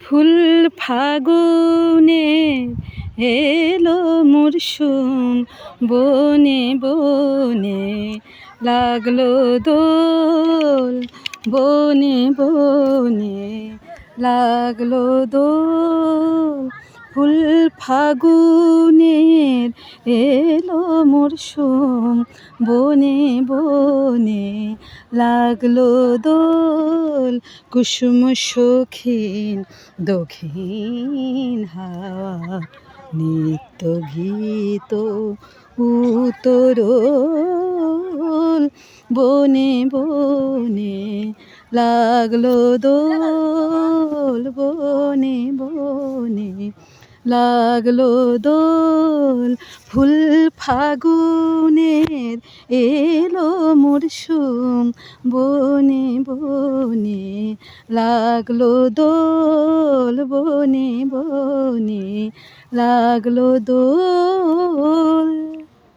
ফুল ফাগুনে এলো মরশুম, বনে বনে লাগলো দোল, বনে বনে লাগলো দোল। ফুল ফাগুনের এলো মরশুম, বনে বনে লাগলো দোল। কুসুম সখিন দক্ষিণ হাওয়া, নিত্য গীত উতরোল। বনে বনে লাগলো দোল, বনে বনে লাগলো দোল। ফুল ফাগুনের এলো মরশুম, বনে বনে লাগলো দোল, বনে বনে লাগলো দোল।